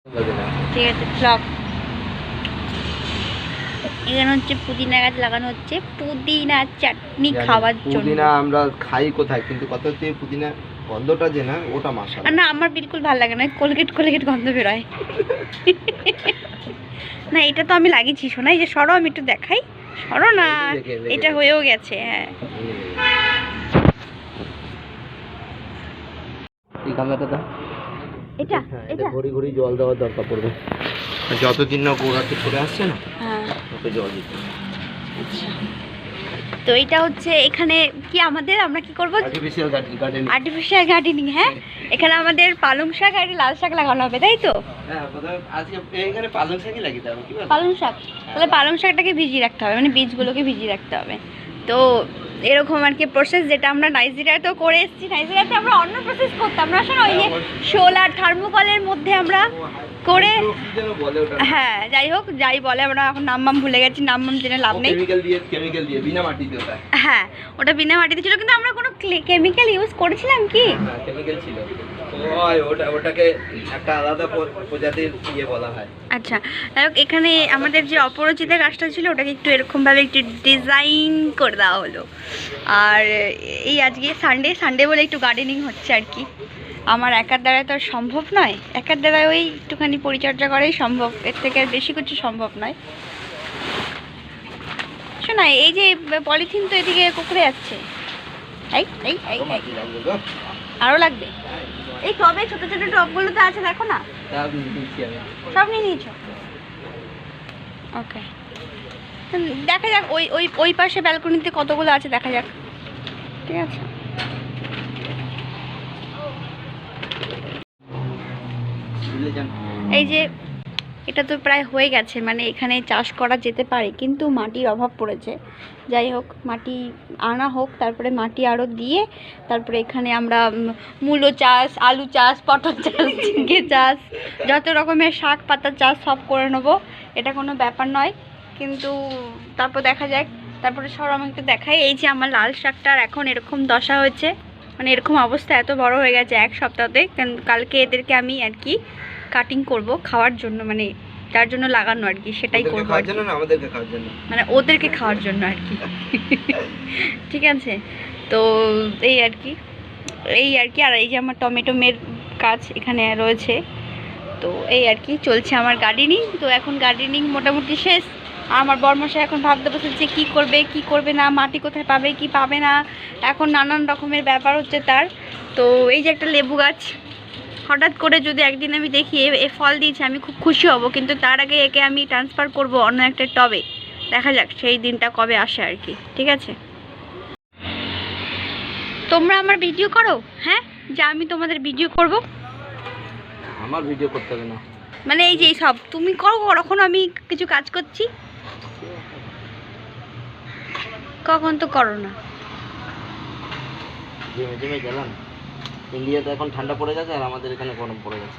ঠিক আছে ব্লগ। এখানে হচ্ছে পুদিনা গাছ লাগানো হচ্ছে পুদিনা চাটনি খাওয়ার জন্য। পুদিনা আমরা খাই কোথায়, কিন্তু কত হচ্ছে পুদিনা গন্ধটা যে না ওটা মাশাআল্লাহ। না আমার বিলকুল ভালো লাগে না, কোলগেট গন্ধ বেরোয়। না এটা তো আমি লাগিয়েছি শোনা, এই যে সরো আমি একটু দেখাই, সরো না, এটা হয়েও গেছে। হ্যাঁ এই গামলাটা দাও, এটা এটা ঘড়ি ঘড়ি জল দেওয়ার দরকার পড়বে, যতদিন না গোড়াতে চলে আসছে না তত জল দিতে। আচ্ছা তো এটা হচ্ছে এখানে কি আমাদের, আমরা কি করবো, আর্টিফিশিয়াল গার্ডেনিং। হ্যাঁ এখানে আমাদের পালং শাক আর লাল শাক লাগানো হবে, তাই তো? পালং শাক, তাহলে পালং শাকটাকে ভিজিয়ে রাখতে হবে, মানে বীজগুলোকে ভিজিয়ে রাখতে হবে। তো এরকম আর কি প্রসেস, যেটা আমরা নাইজেরিয়াতেও করে এসেছি। নাইজেরিয়াতে আমরা অন্য প্রসেস করতাম না, শোনো, ওই যে শোল আর থার্মোকলের মধ্যে আমরা করে, হ্যাঁ যাই হোক যাই বলে, আমরা এখন নাম ভুলে গেছি, নাম জেনে লাভ নেই। হ্যাঁ ওটা বিনা মাটিতে ছিল, কিন্তু আমরা কোনো কেমিক্যাল ইউজ করেছিলাম কি? কেমিক্যাল ছিল, ওটাকে একটা আলাদা প্রজাতির ইয়ে বলা হয়। আচ্ছা যাই হোক, এখানে আমাদের যে অপরাজিতা গাছটা ছিল ওটাকে একটু এরকমভাবে একটু ডিজাইন করে দেওয়া হলো। আর এই আজকে সানডে বলে একটু গার্ডেনিং হচ্ছে আর কি। আমার একার দ্বারায় তো আর সম্ভব নয়, একার দ্বারায় ওই একটুখানি পরিচর্যা করাই সম্ভব, এর থেকে আর বেশি কিছু সম্ভব নয়। শোনা এই যে পলিথিন তো এদিকে কুকুরে যাচ্ছে, আরও লাগবে। এই টবে ছোট ছোট টবগুলো তো আছে, দেখো না, সব নিয়ে নিয়েছো? ওকে দেখা যাক, ওই পাশে ব্যালকনিতে কতগুলো আছে দেখা যাক, ঠিক আছে? এই যে এটা তো প্রায় হয়ে গেছে, মানে এখানে চাষ করা যেতে পারে, কিন্তু মাটির অভাব পড়েছে। যাই হোক মাটি আনা হোক, তারপরে মাটি আরও দিয়ে তারপরে এখানে আমরা মূলো চাষ, আলু চাষ, পটল চাষ, ঝিঙে চাষ, যত রকমের শাক পাতা চাষ সব করে নেবো, এটা কোনো ব্যাপার নয়। কিন্তু তারপর দেখা যাক, তারপরে সব আমি একটু দেখাই। এই যে আমার লাল শাকটার এখন এরকম দশা হয়েছে, মানে এরকম অবস্থা, এত বড় হয়ে গেছে এক সপ্তাহতে। কালকে এদেরকে আমি আর কি কাটিং করব খাওয়ার জন্য, মানে তার জন্য লাগানো আর কি, সেটাই করবো আর কি, মানে ওদেরকে খাওয়ার জন্য আর কি। ঠিক আছে তো এই আর কি। আর এই যে আমার টমেটোমের কাজ এখানে রয়েছে, তো এই আর কি চলছে আমার গার্ডেনিং। তো এখন গার্ডেনিং মোটামুটি শেষ। আমার বরমশাই এখন ভাবতে বসেছে কি করবে না, মাটি কোথায় পাবে কি পাবে না, এখন নানান রকমের ব্যাপার হচ্ছে তার। তো এই যে একটা লেবু গাছ, হঠাৎ করে যদি একদিন আমি দেখি এ ফল দিয়েছে, আমি খুব খুশি হব, কিন্তু তার আগে একে আমি ট্রান্সফার করব অন্য একটা টবে। দেখা যাক সেই দিনটা কবে আসে আর কি, ঠিক আছে? তোমরা আমার ভিডিও করো, হ্যাঁ, যে আমি তোমাদের ভিডিও করব? আমার ভিডিও করতে হবে না, মানে এই যে সব তুমি করো, কখন আমি কিছু কাজ করছি, কখন তো করো না। ইন্ডিয়াতে এখন ঠান্ডা পড়ে গেছে আর আমাদের এখানে গরম পড়ে গেছে,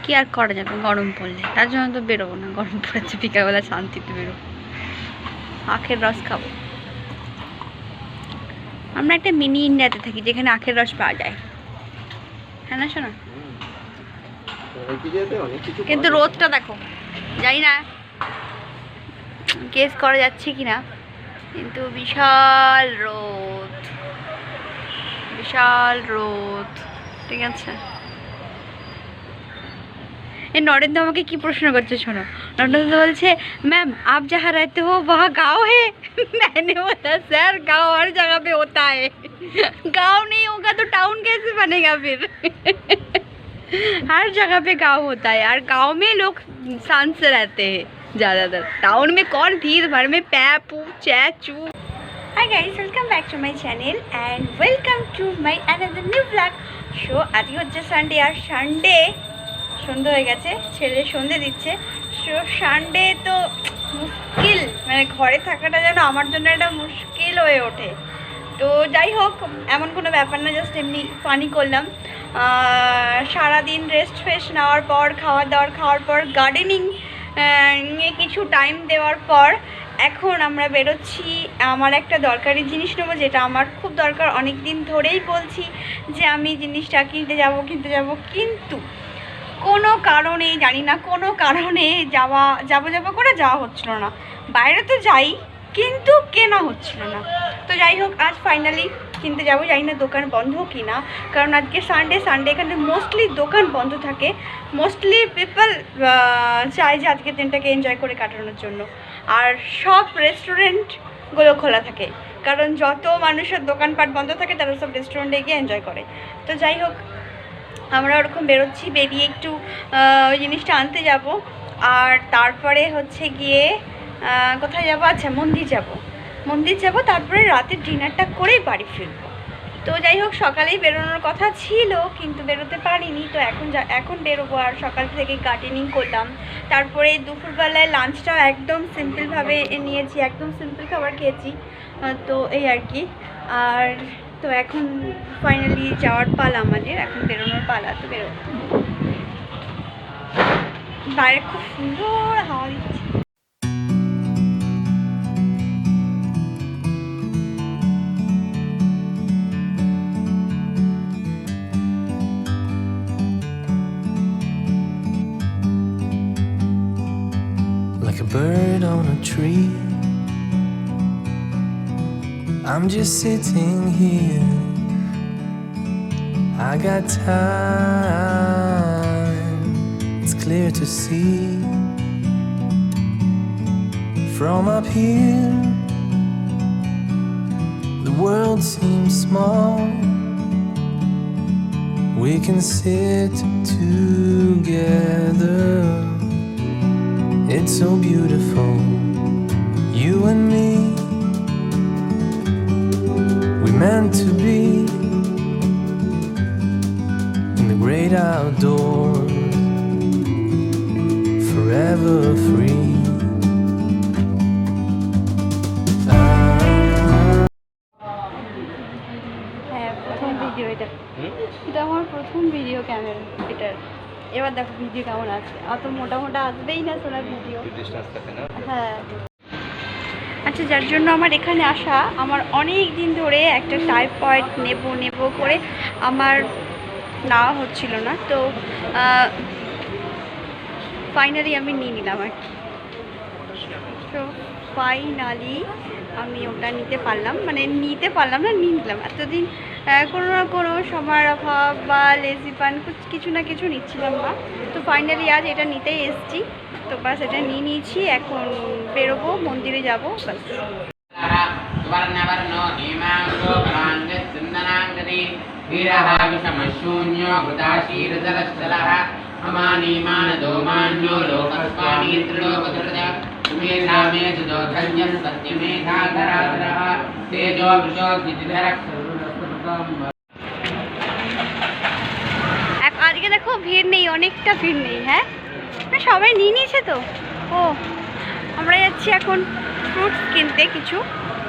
কি আর করা যাবে গরম পড়লে, তার জন্য তো বেরোবো না, গরম পড়েছে, বিকালবেলা শান্তিতে বেরোবো, আখের রস খাবো। আমরা একটা মিনি ইন্ডিয়াতে থাকি যেখানে আখের রস পাওয়া যায়, হ্যাঁ না শোনা? কিন্তু রোদটা দেখো, জানি না গেস করা যাচ্ছে কিনা, কিন্তু বিশাল রোদ, ঠিক আছে? এই নরেন্দ্র আমাকে কি প্রশ্ন করছে শোনো, নরেন্দ্র বলছে मैम आप जहाँ रहते हो वहाँ गाँव है? मैंने बोला सर गाँव हर जगह पे होता है, गाँव नहीं होगा तो टाउन कैसे बनेगा फिर? हर जगह पे गाँव होता है, और गाँव में लोग शांत से रहते हैं ज़्यादातर, टाउन में कौन भीड़ भर में पै पू चे चू। Hi guys, welcome back to my channel and welcome to my another new vlog. So আজকে হচ্ছে সানডে, আর সানডে সন্ধ্যে হয়ে গেছে, ছেলে সন্ধ্যে দিচ্ছে। সো সানডে তো মুশকিল, মানে ঘরে থাকাটা যেন আমার জন্য একটা মুশকিল হয়ে ওঠে। তো যাই হোক, এমন কোনো ব্যাপার না, জাস্ট এমনি ফানি করলাম। সারাদিন রেস্ট ফেস্ট নেওয়ার পর, খাওয়ার পর, গার্ডেনিং নিয়ে কিছু টাইম দেওয়ার পর এখন আমরা বেরোচ্ছি। আমার একটা দরকারি জিনিস নেবো, যেটা আমার খুব দরকার, অনেক দিন ধরেই বলছি যে আমি জিনিসটা কিনতে যাব, কিন্তু কোনো কারণে জানি না, কোনো কারণে যাবো করে যাওয়া হচ্ছিল না। বাইরে তো যাই, কিন্তু কেনা হচ্ছিল না। তো যাই হোক, আজ ফাইনালি কিনতে যাবো। জানি না দোকান বন্ধ কি না, কারণ আজকে সানডে এখানে মোস্টলি দোকান বন্ধ থাকে। মোস্টলি পিপল চায় যে আজকের দিনটাকে এনজয় করে কাটানোর জন্য। আর সব রেস্টুরেন্টগুলো খোলা থাকে, কারণ যত মানুষের দোকানপাট বন্ধ থাকে তারা সব রেস্টুরেন্টে গিয়ে এনজয় করে। তো যাই হোক, আমরা ওরকম বেরোচ্ছি, বেরিয়ে একটু ওই জিনিসটা আনতে যাব। আর তারপরে হচ্ছে গিয়ে কোথায় যাবো? আচ্ছা, মন্দির যাব, তারপরে রাতের ডিনারটা করেই বাড়ি ফিরবো। তো যাই হোক, সকালেই বেরোনোর কথা ছিল, কিন্তু বেরোতে পারিনি। তো এখন বেরোবো। আর সকাল থেকে গার্ডেনিং করলাম, তারপরে দুপুরবেলায় লাঞ্চটাও একদম সিম্পলভাবে নিয়েছি, একদম সিম্পল খাবার খেয়েছি। তো এই আর কি। আর তো এখন ফাইনালি যাওয়ার পালা আমাদের, এখন বেরোনোর পালা। তো বেরোবো। বাইরে খুব সুন্দর হাওয়া দিচ্ছে। Like a bird on a tree, I'm just sitting here. I got time, it's clear to see. From up here, the world seems small. We can sit together. It's so beautiful, you and me. We meant to be in the great outdoors, forever free. হ্যাঁ, প্রথম video এটা আমার প্রথম video camera এটার। এবার দেখো video কেমন আছে। অত মোটা আসবেই না সোনা ভিডিও। হ্যাঁ, আচ্ছা, যার জন্য আমার এখানে আসা, আমার অনেক দিন ধরে একটা টাইপয়েড নেব করে আমার নেওয়া হচ্ছিল না। তো ফাইনালি আমি নিয়ে নিলাম আর কি। তো ফাইনালি আমি ওটা নিতে পারলাম না, নিয়ে নিলাম। এতদিন কোনো না কোনো সময়ের অভাব বা লেজিপান কিছু না কিছু নিচ্ছিলাম না। তো ফাইনালি আজ এটা নিতেই এসেছি। তো বাস এটা নিয়ে নিয়েছি, এখন বেরোবো, মন্দিরে যাবো। আজকে দেখো ভিড় নেই, অনেকটা ভিড় নেই। হ্যাঁ, সবাই নিয়ে নিয়েছে। তো আমরা যাচ্ছি এখন ফ্রুটস কিনতে কিছু।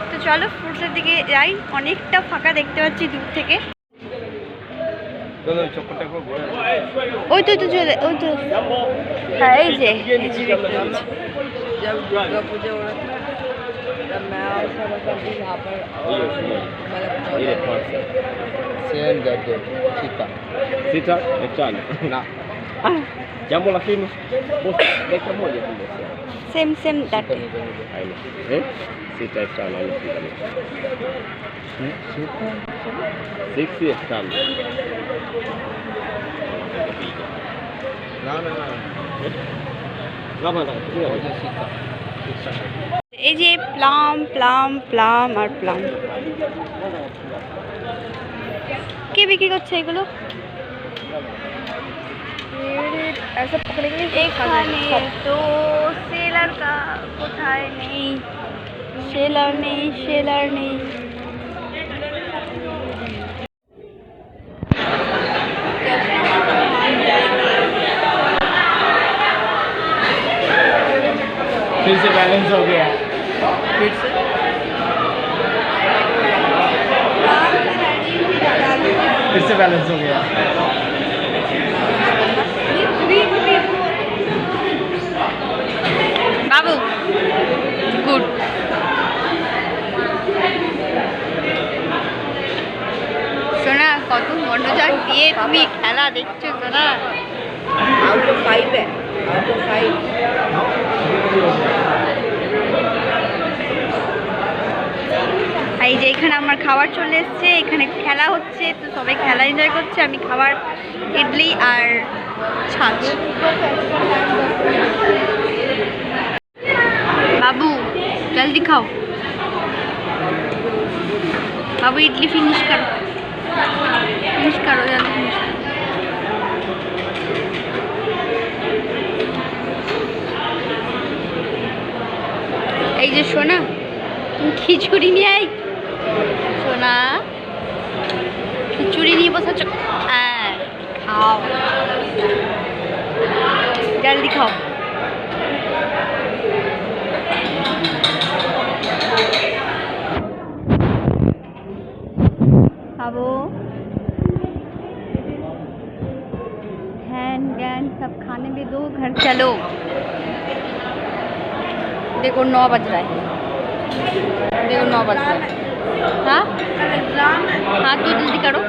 তো চলো ফ্রুটসের দিকে যাই। অনেকটা ফাঁকা দেখতে পাচ্ছি দূর থেকে। ওই তো হ্যাঁ, এই যে Sita e Chan. No. Chiamo la fine. Vecchia moglie pure. Same that. Sita e Chan alla fine. Sita? Sexy e Chan. No. No, Sita. এই যে প্লাম আর প্লাম। কে বিক্রি করছে এগুলো? এখানে তো সেলার কোথায় নেই, সেলার নেই। फिर से बैलेंस हो गया। फिर से बैलेंस हो गया। বাবু গুড। সোনা, কত মনোযোগ দিয়ে তুমি খেলা দেখছো সোনা। आउट ऑफ 5 है, आउट ऑफ 5। এই যে এখানে আমার খাবার চলে এসছে, এখানে খেলা হচ্ছে, তো সবাই খেলা এনজয় করছে, আমি খাবার ইডলি আর ছাঁচ। বাবু জলদি খাও, बाबू इडली फिनिश करो जल्दी फिनिश करो। এই যে সোনা, তুমি খিচুড়ি নিয়ে আই, সোনা খিচুড়ি নিয়ে বসেছ, হ্যাঁ খাও, জলদি খাও। खाओ, ध्यान ज्ञान सब खाने में दो, घर चलो। देखो 9 बज रहा है, देखो 9 बज रहा है। हाँ हाँ तो जल्दी करो।